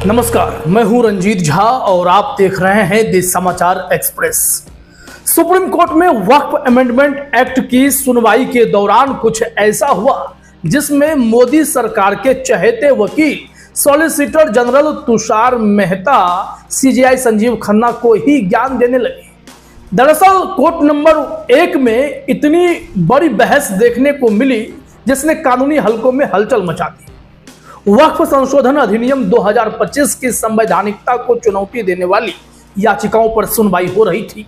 नमस्कार, मैं हूं रंजीत झा और आप देख रहे हैं द समाचार एक्सप्रेस। सुप्रीम कोर्ट में वक्फ अमेंडमेंट एक्ट की सुनवाई के दौरान कुछ ऐसा हुआ जिसमें मोदी सरकार के चहेते वकील solicitor general Tushar Mehta CJI Sanjeev Khanna को ही ज्ञान देने लगे। दरअसल कोर्ट नंबर 1 में इतनी बड़ी बहस देखने को मिली जिसने कानूनी हलकों में हलचल मचा दी। वक्फ संशोधन अधिनियम 2025 की संवैधानिकता को चुनौती देने वाली याचिकाओं पर सुनवाई हो रही थी।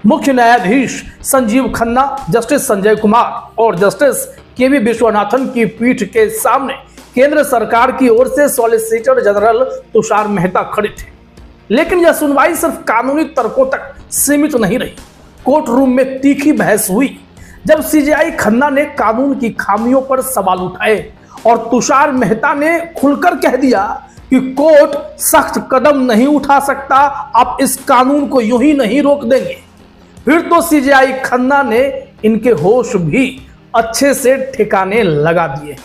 मुख्य न्यायाधीश संजीव खन्ना, जस्टिस संजय कुमार और जस्टिस केवी विश्वनाथन की पीठ के सामने केंद्र सरकार की ओर से सॉलिसिटर जनरल तुषार मेहता खड़े थे। लेकिन यह सुनवाई सिर्फ कानूनी तर्कों तक सीमित नहीं रही। कोर्ट रूम में तीखी बहस हुई जब सीजेआई खन्ना ने कानून की खामियों पर सवाल उठाए और तुषार मेहता ने खुलकर कह दिया कि कोर्ट सख्त कदम नहीं उठा सकता, आप इस कानून को यूं ही नहीं रोक देंगे। फिर तो सीजेआई खन्ना ने इनके होश भी अच्छे से ठिकाने लगा दिए।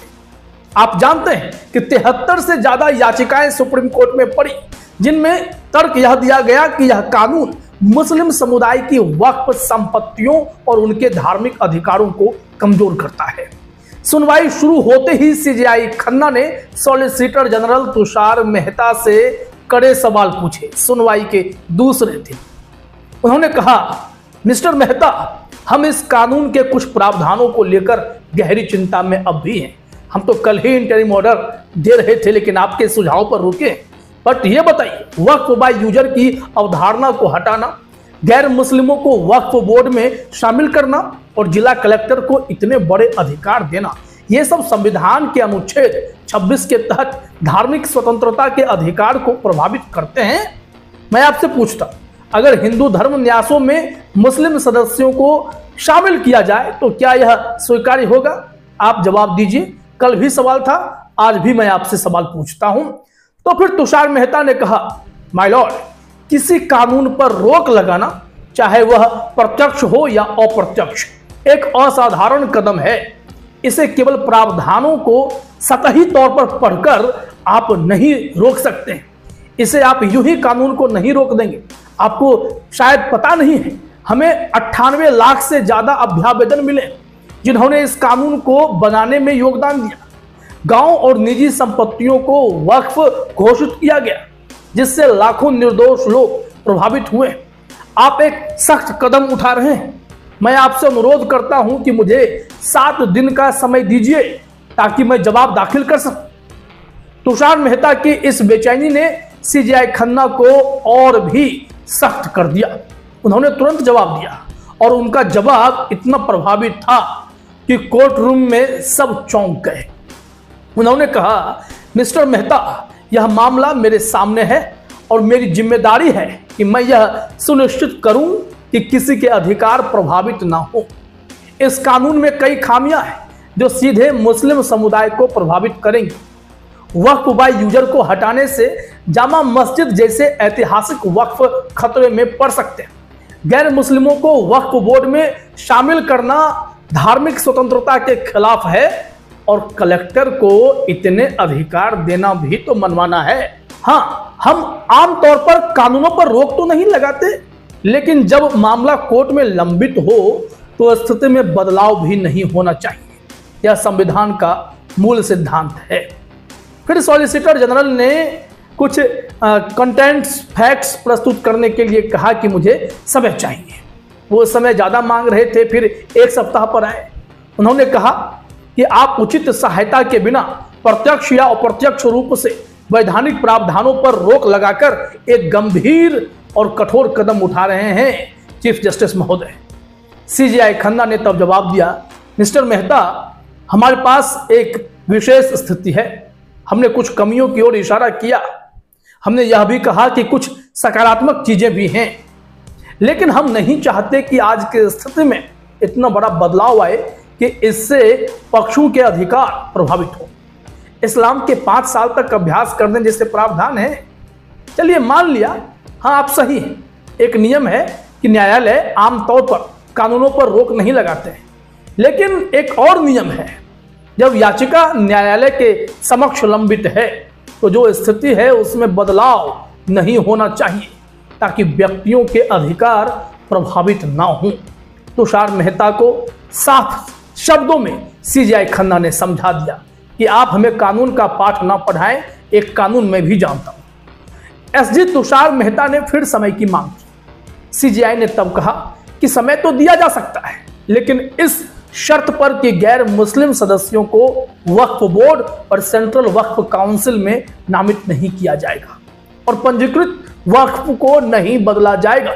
आप जानते हैं कि 73 से ज्यादा याचिकाएं सुप्रीम कोर्ट में पड़ी जिनमें तर्क यह दिया गया कि यह कानून मुस्लिम समुदाय की वक्फ संपत्तियों और उनके धार्मिक अधिकारों को कमजोर करता है। सुनवाई शुरू होते ही सीजेआई खन्ना ने सॉलिसिटर जनरल तुषार मेहता से कड़े सवाल पूछे। सुनवाई के दूसरे दिन उन्होंने कहा, मिस्टर मेहता, हम इस कानून के कुछ प्रावधानों को लेकर गहरी चिंता में अब भी हैं। हम तो कल ही इंटरिम ऑर्डर दे रहे थे लेकिन आपके सुझाव पर रुके। बट ये बताइए, वक्फ बाय यूजर की अवधारणा को हटाना, गैर मुस्लिमों को वक्फ बोर्ड में शामिल करना और जिला कलेक्टर को इतने बड़े अधिकार देना, ये सब संविधान के अनुच्छेद 26 के तहत धार्मिक स्वतंत्रता के अधिकार को प्रभावित करते हैं। मैं आपसे पूछता, अगर हिंदू धर्म न्यासों में मुस्लिम सदस्यों को शामिल किया जाए तो क्या यह स्वीकार्य होगा? आप जवाब दीजिए। कल भी सवाल था, आज भी मैं आपसे सवाल पूछता हूं। तो फिर तुषार मेहता ने कहा, माय लॉर्ड, किसी कानून पर रोक लगाना, चाहे वह प्रत्यक्ष हो या अप्रत्यक्ष, एक असाधारण कदम है। इसे केवल प्रावधानों को सतही तौर पर पढ़कर आप नहीं रोक सकते। इसे आप यूं ही कानून को नहीं रोक देंगे। आपको शायद पता नहीं है, हमें 98 लाख से ज्यादा अभ्यावेदन मिले जिन्होंने इस कानून को बनाने में योगदान दिया। गांव और निजी संपत्तियों को वक्फ घोषित किया गया जिससे लाखों निर्दोष लोग प्रभावित हुए। आप एक सख्त कदम उठा रहे हैं। मैं आपसे अनुरोध करता हूं कि मुझे 7 दिन का समय दीजिए ताकि मैं जवाब दाखिल कर सकूं। तुषार मेहता की इस बेचैनी ने सीजेआई खन्ना को और भी सख्त कर दिया। उन्होंने तुरंत जवाब दिया और उनका जवाब इतना प्रभावी था कि कोर्ट रूम में सब चौंक गए। उन्होंने कहा, मिस्टर मेहता, यह मामला मेरे सामने है और मेरी जिम्मेदारी है कि मैं यह सुनिश्चित करूं कि किसी के अधिकार प्रभावित ना हो। इस कानून में कई खामियां हैं जो सीधे मुस्लिम समुदाय को प्रभावित करेंगी। वक्फ बाय यूजर को हटाने से जामा मस्जिद जैसे ऐतिहासिक वक्फ खतरे में पड़ सकते हैं। गैर मुस्लिमों को वक्फ बोर्ड में शामिल करना धार्मिक स्वतंत्रता के खिलाफ है और कलेक्टर को इतने अधिकार देना भी तो मनमाना है। हाँ, हम आमतौर पर कानूनों पर रोक तो नहीं लगाते, लेकिन जब मामला कोर्ट में लंबित हो तो स्थिति में बदलाव भी नहीं होना चाहिए। यह संविधान का मूल सिद्धांत है। फिर सॉलिसिटर जनरल ने कुछ कंटेंट्स, फैक्ट्स प्रस्तुत करने के लिए कहा कि मुझे समय चाहिए। वो समय ज्यादा मांग रहे थे, फिर 1 सप्ताह पर आए। उन्होंने कहा कि आप उचित सहायता के बिना प्रत्यक्ष या अप्रत्यक्ष रूप से वैधानिक प्रावधानों पर रोक लगाकर एक गंभीर और कठोर कदम उठा रहे हैं चीफ जस्टिस महोदय। सीजेआई खन्ना ने तब जवाब दिया, मिस्टर मेहता, हमारे पास एक विशेष स्थिति है। हमने कुछ कमियों की ओर इशारा किया। हमने यह भी कहा कि कुछ सकारात्मक चीजें भी हैं, लेकिन हम नहीं चाहते कि आज की स्थिति में इतना बड़ा बदलाव आए कि इससे पक्षों के अधिकार प्रभावित हो। इस्लाम के 5 साल तक अभ्यास करने जैसे प्रावधान है। चलिए मान लिया, हाँ आप सही हैं। एक नियम है कि न्यायालय आमतौर पर कानूनों पर रोक नहीं लगाते हैं, लेकिन एक और नियम है, जब याचिका न्यायालय के समक्ष लंबित है तो जो स्थिति है उसमें बदलाव नहीं होना चाहिए ताकि व्यक्तियों के अधिकार प्रभावित ना हों। तुषार मेहता को साफ शब्दों में सीजीआई खन्ना ने समझा दिया कि आप हमें कानून का पाठ ना पढ़ाएं, एक कानून मैं भी जानता हूं। एसजी तुषार मेहता ने फिर समय की मांग की। सीजीआई ने तब कहा कि समय तो दिया जा सकता है, लेकिन इस शर्त पर कि गैर मुस्लिम सदस्यों को वक्फ बोर्ड और सेंट्रल वक्फ काउंसिल में नामित नहीं किया जाएगा और पंजीकृत वक्फ को नहीं बदला जाएगा।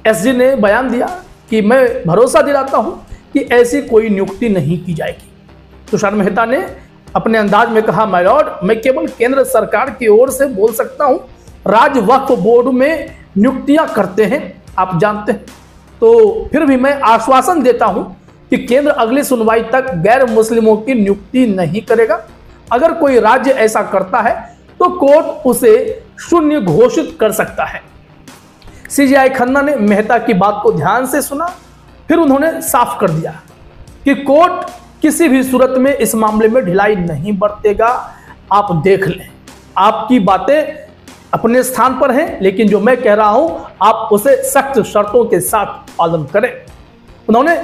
एसजी ने बयान दिया कि मैं भरोसा दिलाता हूं कि ऐसी कोई नियुक्ति नहीं की जाएगी। तुषार मेहता ने अपने अंदाज में कहा, माय लॉर्ड, मैं केवल केंद्र सरकार की ओर से बोल सकता हूं। राज्य वक्फ बोर्ड में नियुक्तियां करते हैं, आप जानते हैं। तो फिर भी मैं आश्वासन देता हूं कि केंद्र अगली सुनवाई तक गैर मुस्लिमों की नियुक्ति नहीं करेगा। अगर कोई राज्य ऐसा करता है तो कोर्ट उसे शून्य घोषित कर सकता है। सीजीआई खन्ना ने मेहता की बात को ध्यान से सुना, फिर उन्होंने साफ कर दिया कि कोर्ट किसी भी सूरत में इस मामले में ढिलाई नहीं बरतेगा। आप देख लें, आपकी बातें अपने स्थान पर हैं, लेकिन जो मैं कह रहा हूं आप उसे सख्त शर्तों के साथ पालन करें। उन्होंने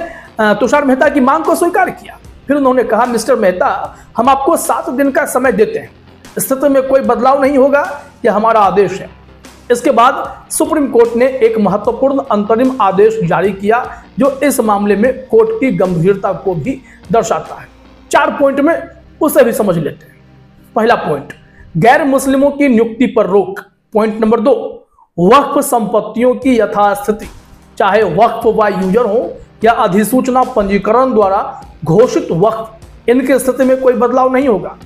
तुषार मेहता की मांग को स्वीकार किया। फिर उन्होंने कहा, मिस्टर मेहता, हम आपको 7 दिन का समय देते हैं, स्थिति में कोई बदलाव नहीं होगा, यह हमारा आदेश है। इसके बाद सुप्रीम कोर्ट ने एक महत्वपूर्ण अंतरिम आदेश जारी किया जो इस मामले में कोर्ट की गंभीरता को भी दर्शाता है। 4 पॉइंट में उसे भी समझ लेते हैं। पहला पॉइंट, गैर मुस्लिमों की नियुक्ति पर रोक। पॉइंट नंबर 2, वक्फ संपत्तियों की यथास्थिति, चाहे वक्फ व यूजर हो या अधिसूचना पंजीकरण द्वारा घोषित वक्फ, इनकी स्थिति में कोई बदलाव नहीं होगा।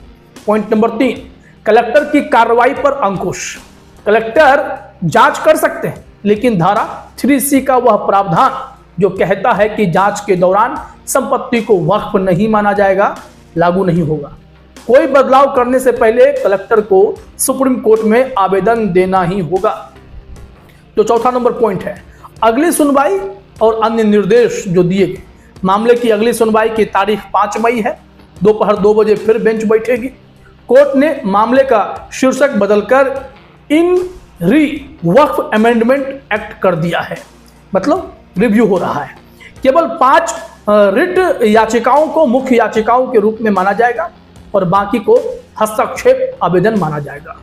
पॉइंट नंबर 3, कलेक्टर की कार्रवाई पर अंकुश। कलेक्टर जांच कर सकते हैं, लेकिन धारा 3C का वह प्रावधान जो कहता है कि जांच के दौरान संपत्ति को वक्फ नहीं माना जाएगा, लागू नहीं होगा। कोई बदलाव करने से पहले कलेक्टर को सुप्रीम कोर्ट में आवेदन देना ही होगा। जो चौथा नंबर पॉइंट है, अगली सुनवाई और अन्य निर्देश जो दिए गए। मामले की अगली सुनवाई की तारीख 5 मई है। दोपहर 2 बजे फिर बेंच बैठेगी। कोर्ट ने मामले का शीर्षक बदलकर इन री वक्फ अमेंडमेंट एक्ट कर दिया है, मतलब रिव्यू हो रहा है। केवल 5 रिट याचिकाओं को मुख्य याचिकाओं के रूप में माना जाएगा और बाकी को हस्तक्षेप आवेदन माना जाएगा।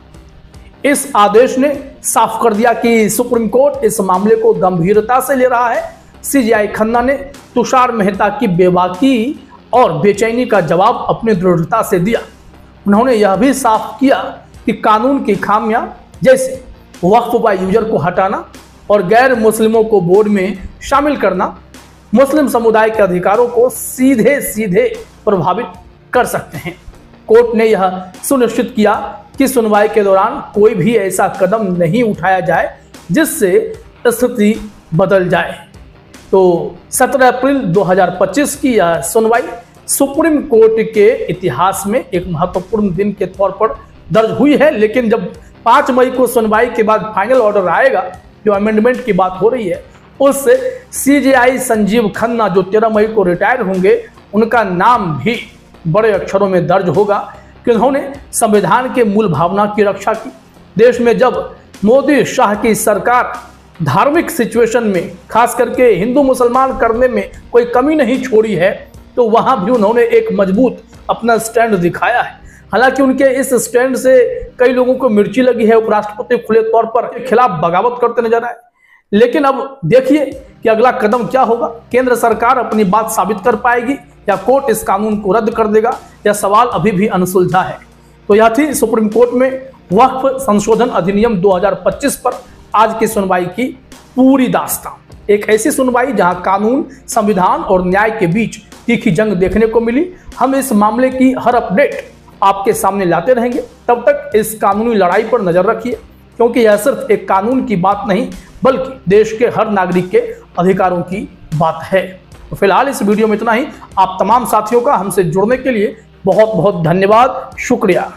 इस आदेश ने साफ कर दिया कि सुप्रीम कोर्ट इस मामले को गंभीरता से ले रहा है। सीजीआई खन्ना ने तुषार मेहता की बेबाकी और बेचैनी का जवाब अपनी दृढ़ता से दिया। उन्होंने यह भी साफ किया कि कानून की खामियां जैसे वक्फ व यूजर को हटाना और गैर मुस्लिमों को बोर्ड में शामिल करना मुस्लिम समुदाय के अधिकारों को सीधे सीधे प्रभावित कर सकते हैं। कोर्ट ने यह सुनिश्चित किया कि सुनवाई के दौरान कोई भी ऐसा कदम नहीं उठाया जाए जिससे स्थिति बदल जाए। तो 17 अप्रैल 2025 की यह सुनवाई सुप्रीम कोर्ट के इतिहास में एक महत्वपूर्ण दिन के तौर पर दर्ज हुई है। लेकिन जब 5 मई को सुनवाई के बाद फाइनल ऑर्डर आएगा, जो अमेंडमेंट की बात हो रही है, उससे सीजीआई संजीव खन्ना जो 13 मई को रिटायर होंगे, उनका नाम भी बड़े अक्षरों में दर्ज होगा कि उन्होंने संविधान के मूल भावना की रक्षा की। देश में जब मोदी शाह की सरकार धार्मिक सिचुएशन में, खास करके हिंदू मुसलमान करने में कोई कमी नहीं छोड़ी है, तो वहां भी उन्होंने एक मजबूत अपना स्टैंड दिखाया है। हालांकि उनके इस स्टैंड से कई लोगों को मिर्ची लगी है। उपराष्ट्रपति खुले तौर पर के खिलाफ बगावत करते नजर आए। लेकिन अब देखिए कि अगला कदम क्या होगा। केंद्र सरकार अपनी बात साबित कर पाएगी या कोर्ट इस कानून को रद्द कर देगा, यह सवाल अभी भी अनसुलझा है। तो यह थी सुप्रीम कोर्ट में वक्फ संशोधन अधिनियम 2025 पर आज की सुनवाई की पूरी दास्तान। एक ऐसी सुनवाई जहां कानून, संविधान और न्याय के बीच तीखी जंग देखने को मिली। हम इस मामले की हर अपडेट आपके सामने लाते रहेंगे। तब तक इस कानूनी लड़ाई पर नजर रखिए, क्योंकि यह सिर्फ एक कानून की बात नहीं बल्कि देश के हर नागरिक के अधिकारों की बात है। तो फिलहाल इस वीडियो में इतना ही। आप तमाम साथियों का हमसे जुड़ने के लिए बहुत बहुत धन्यवाद, शुक्रिया।